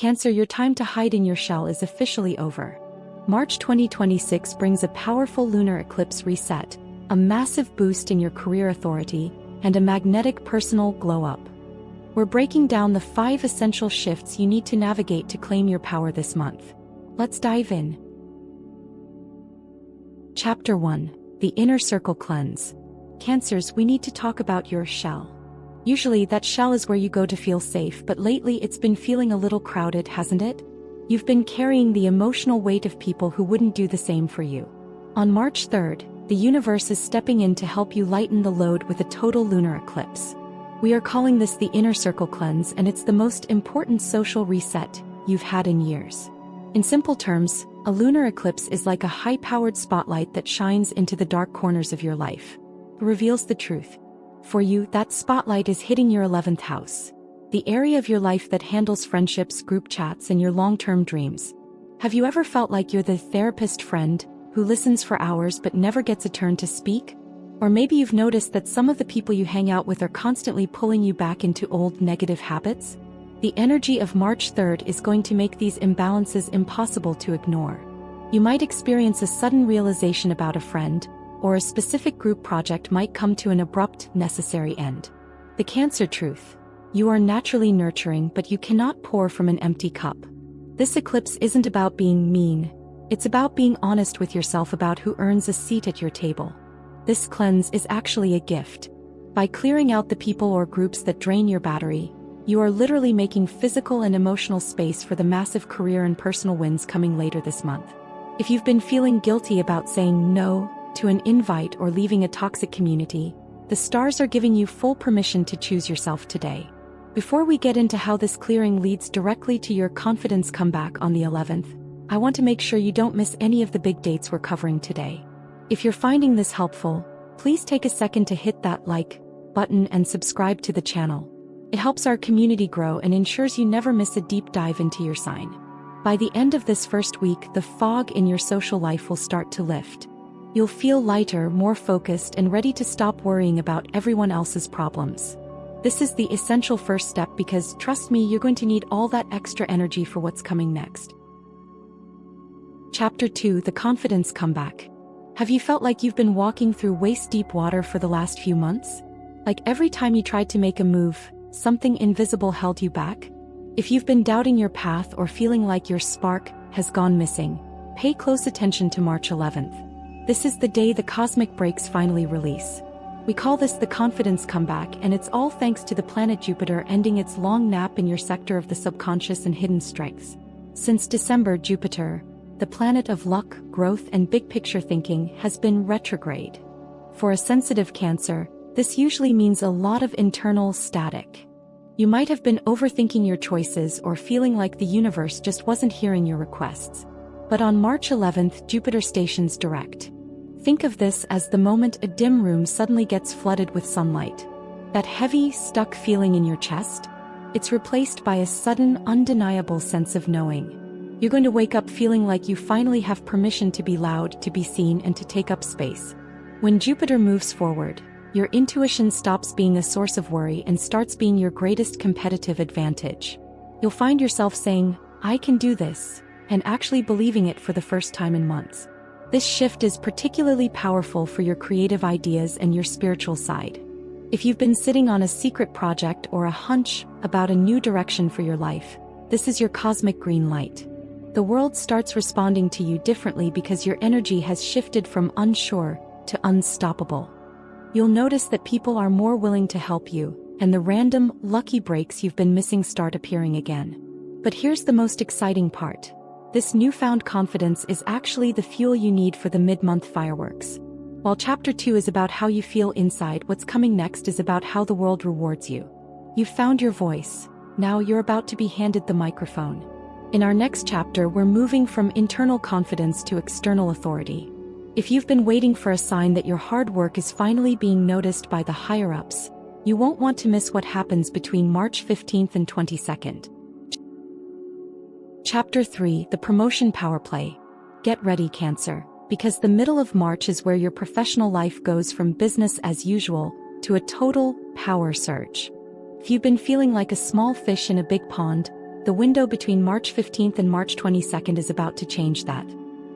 Cancer, your time to hide in your shell is officially over. March 2026 brings a powerful lunar eclipse reset, a massive boost in your career authority, and a magnetic personal glow-up. We're breaking down the 5 essential shifts you need to navigate to claim your power this month. Let's dive in. Chapter 1. The Inner Circle Cleanse. Cancers, we need to talk about your shell. Usually that shell is where you go to feel safe, but lately it's been feeling a little crowded, hasn't it? You've been carrying the emotional weight of people who wouldn't do the same for you. On March 3rd, the universe is stepping in to help you lighten the load with a total lunar eclipse. We are calling this the Inner Circle Cleanse, and it's the most important social reset you've had in years. In simple terms, a lunar eclipse is like a high-powered spotlight that shines into the dark corners of your life. It reveals the truth. For you, that spotlight is hitting your 11th house, the area of your life that handles friendships, group chats, and your long-term dreams. Have you ever felt like you're the therapist friend who listens for hours but never gets a turn to speak? Or maybe you've noticed that some of the people you hang out with are constantly pulling you back into old negative habits? The energy of March 3rd is going to make these imbalances impossible to ignore. You might experience a sudden realization about a friend, or a specific group project might come to an abrupt, necessary end. The Cancer truth. You are naturally nurturing, but you cannot pour from an empty cup. This eclipse isn't about being mean. It's about being honest with yourself about who earns a seat at your table. This cleanse is actually a gift. By clearing out the people or groups that drain your battery, you are literally making physical and emotional space for the massive career and personal wins coming later this month. If you've been feeling guilty about saying no to an invite or leaving a toxic community, the stars are giving you full permission to choose yourself today. Before we get into how this clearing leads directly to your confidence comeback on the 11th, I want to make sure you don't miss any of the big dates we're covering today. If you're finding this helpful, please take a second to hit that like button and subscribe to the channel. It helps our community grow and ensures you never miss a deep dive into your sign. By the end of this first week, the fog in your social life will start to lift. You'll feel lighter, more focused, and ready to stop worrying about everyone else's problems. This is the essential first step because, trust me, you're going to need all that extra energy for what's coming next. Chapter 2. The Confidence Comeback. Have you felt like you've been walking through waist-deep water for the last few months? Like every time you tried to make a move, something invisible held you back? If you've been doubting your path or feeling like your spark has gone missing, pay close attention to March 11th. This is the day the cosmic brakes finally release. We call this the confidence comeback, and it's all thanks to the planet Jupiter ending its long nap in your sector of the subconscious and hidden strengths. Since December, Jupiter, the planet of luck, growth, and big-picture thinking, has been retrograde. For a sensitive Cancer, this usually means a lot of internal static. You might have been overthinking your choices or feeling like the universe just wasn't hearing your requests. But on March 11th, Jupiter stations direct. Think of this as the moment a dim room suddenly gets flooded with sunlight. That heavy, stuck feeling in your chest? It's replaced by a sudden, undeniable sense of knowing. You're going to wake up feeling like you finally have permission to be loud, to be seen, and to take up space. When Jupiter moves forward, your intuition stops being a source of worry and starts being your greatest competitive advantage. You'll find yourself saying, "I can do this," and actually believing it for the first time in months. This shift is particularly powerful for your creative ideas and your spiritual side. If you've been sitting on a secret project or a hunch about a new direction for your life, this is your cosmic green light. The world starts responding to you differently because your energy has shifted from unsure to unstoppable. You'll notice that people are more willing to help you, and the random, lucky breaks you've been missing start appearing again. But here's the most exciting part. This newfound confidence is actually the fuel you need for the mid-month fireworks. While Chapter 2 is about how you feel inside, what's coming next is about how the world rewards you. You've found your voice. Now you're about to be handed the microphone. In our next chapter, we're moving from internal confidence to external authority. If you've been waiting for a sign that your hard work is finally being noticed by the higher-ups, you won't want to miss what happens between March 15th and 22nd. Chapter 3. The Promotion Power Play. Get ready, Cancer, because the middle of March is where your professional life goes from business as usual to a total power surge. If you've been feeling like a small fish in a big pond, The window between March 15th and March 22nd is about to change that.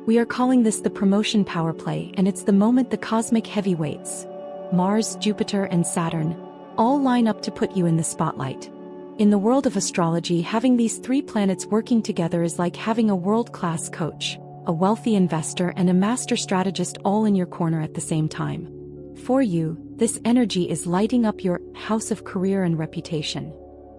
We are calling this the promotion power play, and it's the moment the cosmic heavyweights, Mars, Jupiter, and Saturn, all line up to put you in the spotlight. In the world of astrology, having these three planets working together is like having a world-class coach, a wealthy investor, and a master strategist all in your corner at the same time. For you, this energy is lighting up your house of career and reputation.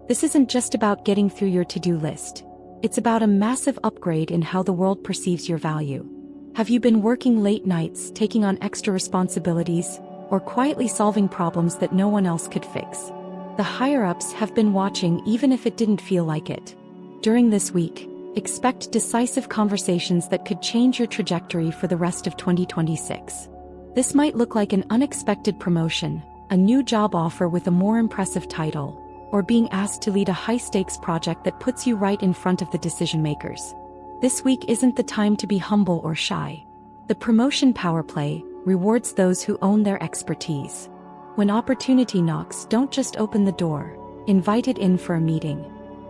This isn't just about getting through your to-do list. It's about a massive upgrade in how the world perceives your value. Have you been working late nights, taking on extra responsibilities, or quietly solving problems that no one else could fix? The higher-ups have been watching even if it didn't feel like it. During this week, expect decisive conversations that could change your trajectory for the rest of 2026. This might look like an unexpected promotion, a new job offer with a more impressive title, or being asked to lead a high-stakes project that puts you right in front of the decision-makers. This week isn't the time to be humble or shy. The promotion power play rewards those who own their expertise. When opportunity knocks, don't just open the door, invite it in for a meeting.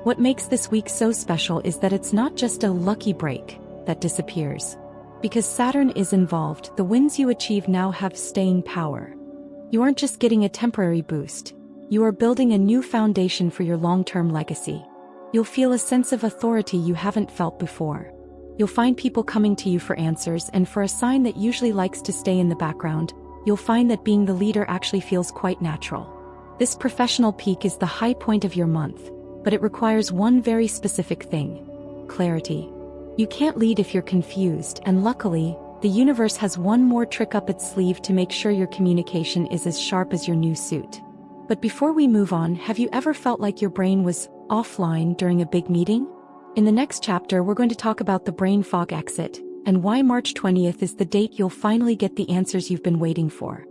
What makes this week so special is that it's not just a lucky break that disappears. Because Saturn is involved, the wins you achieve now have staying power. You aren't just getting a temporary boost. You are building a new foundation for your long-term legacy. You'll feel a sense of authority you haven't felt before. You'll find people coming to you for answers, and for a sign that usually likes to stay in the background, you'll find that being the leader actually feels quite natural. This professional peak is the high point of your month, but it requires one very specific thing: clarity. You can't lead if you're confused, and luckily, the universe has one more trick up its sleeve to make sure your communication is as sharp as your new suit. But before we move on, have you ever felt like your brain was offline during a big meeting? In the next chapter, we're going to talk about the brain fog exit, and why March 20th is the date you'll finally get the answers you've been waiting for.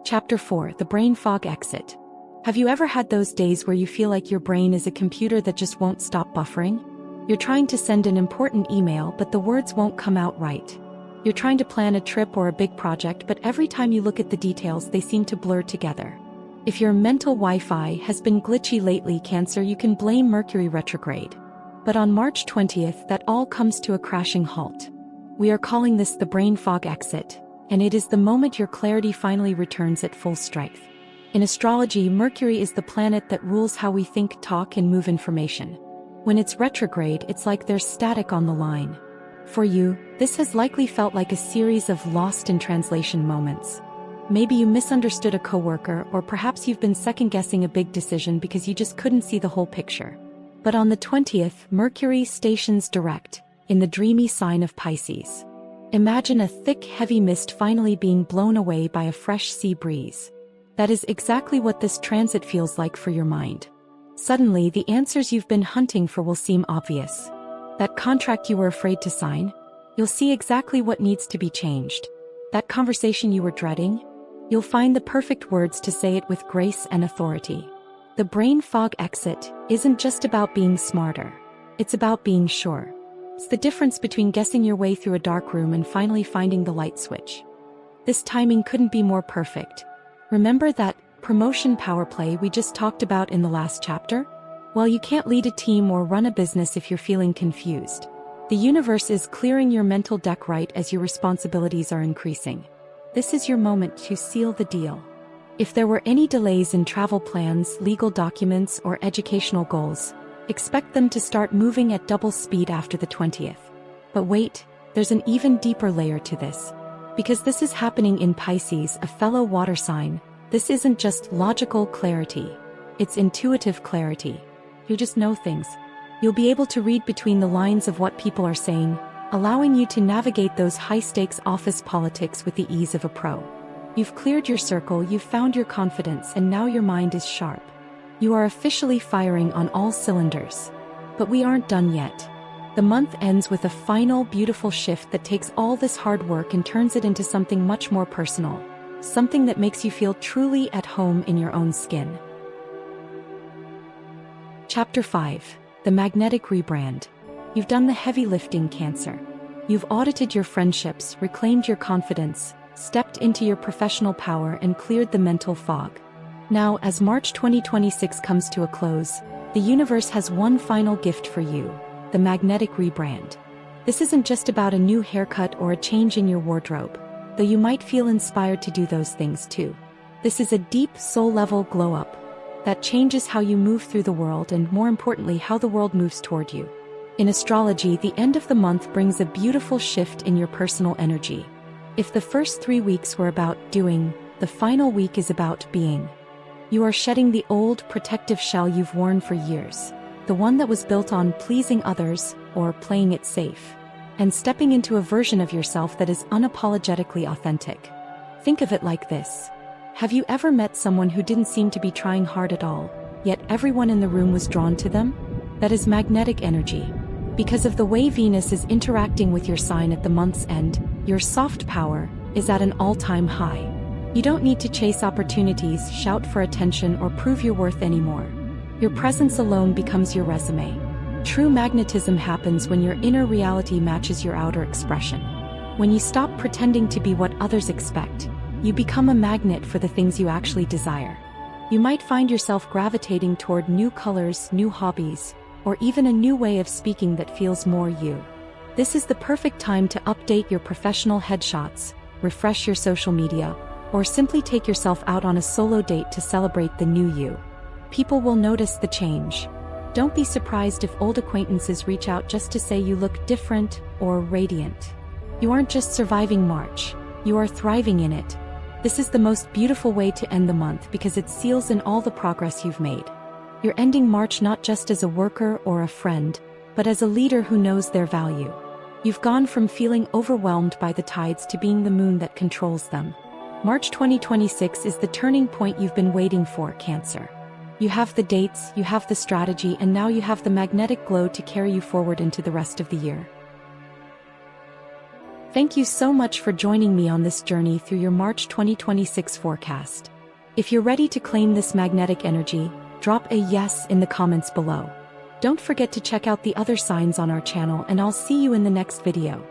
Chapter 4: The Brain Fog Exit. Have you ever had those days where you feel like your brain is a computer that just won't stop buffering? You're trying to send an important email, but the words won't come out right. You're trying to plan a trip or a big project, but every time you look at the details, they seem to blur together. If your mental Wi-Fi has been glitchy lately, Cancer, you can blame Mercury retrograde. But on March 20th, that all comes to a crashing halt. We are calling this the brain fog exit, and it is the moment your clarity finally returns at full strength. In astrology, Mercury is the planet that rules how we think, talk, and move information. When it's retrograde, it's like there's static on the line. For you, this has likely felt like a series of lost in translation moments. Maybe you misunderstood a coworker, or perhaps you've been second-guessing a big decision because you just couldn't see the whole picture. But on the 20th, Mercury stations direct, in the dreamy sign of Pisces. Imagine a thick, heavy mist finally being blown away by a fresh sea breeze. That is exactly what this transit feels like for your mind. Suddenly, the answers you've been hunting for will seem obvious. That contract you were afraid to sign? You'll see exactly what needs to be changed. That conversation you were dreading? You'll find the perfect words to say it with grace and authority. The brain fog exit isn't just about being smarter. It's about being sure. It's the difference between guessing your way through a dark room and finally finding the light switch. This timing couldn't be more perfect. Remember that promotion power play we just talked about in the last chapter? Well, you can't lead a team or run a business if you're feeling confused. The universe is clearing your mental deck right as your responsibilities are increasing. This is your moment to seal the deal. If there were any delays in travel plans, legal documents, or educational goals, expect them to start moving at double speed after the 20th. But wait, there's an even deeper layer to this. Because this is happening in Pisces, a fellow water sign, this isn't just logical clarity. It's intuitive clarity. You just know things. You'll be able to read between the lines of what people are saying, allowing you to navigate those high-stakes office politics with the ease of a pro. You've cleared your circle, you've found your confidence, and now your mind is sharp. You are officially firing on all cylinders. But we aren't done yet. The month ends with a final, beautiful shift that takes all this hard work and turns it into something much more personal. Something that makes you feel truly at home in your own skin. Chapter 5: The Magnetic Rebrand. You've done the heavy lifting, Cancer. You've audited your friendships, reclaimed your confidence, stepped into your professional power, and cleared the mental fog. Now, as March 2026 comes to a close, The universe has one final gift for you, the magnetic rebrand. This isn't just about a new haircut or a change in your wardrobe, though you might feel inspired to do those things too. This is a deep soul-level glow-up that changes how you move through the world and, more importantly, how the world moves toward you. In astrology, the end of the month brings a beautiful shift in your personal energy. If the first 3 weeks were about doing, the final week is about being. You are shedding the old, protective shell you've worn for years, the one that was built on pleasing others or playing it safe, and stepping into a version of yourself that is unapologetically authentic. Think of it like this. Have you ever met someone who didn't seem to be trying hard at all, yet everyone in the room was drawn to them? That is magnetic energy. Because of the way Venus is interacting with your sign at the month's end, your soft power is at an all-time high. You don't need to chase opportunities, shout for attention, or prove your worth anymore. Your presence alone becomes your resume. True magnetism happens when your inner reality matches your outer expression. When you stop pretending to be what others expect, you become a magnet for the things you actually desire. You might find yourself gravitating toward new colors, new hobbies, or even a new way of speaking that feels more you. This is the perfect time to update your professional headshots, refresh your social media, or simply take yourself out on a solo date to celebrate the new you. People will notice the change. Don't be surprised if old acquaintances reach out just to say you look different or radiant. You aren't just surviving March, you are thriving in it. This is the most beautiful way to end the month because it seals in all the progress you've made. You're ending March not just as a worker or a friend, but as a leader who knows their value. You've gone from feeling overwhelmed by the tides to being the moon that controls them. March 2026 is the turning point you've been waiting for, Cancer. You have the dates, you have the strategy, and now you have the magnetic glow to carry you forward into the rest of the year. Thank you so much for joining me on this journey through your March 2026 forecast. If you're ready to claim this magnetic energy, drop a yes in the comments below. Don't forget to check out the other signs on our channel, and I'll see you in the next video.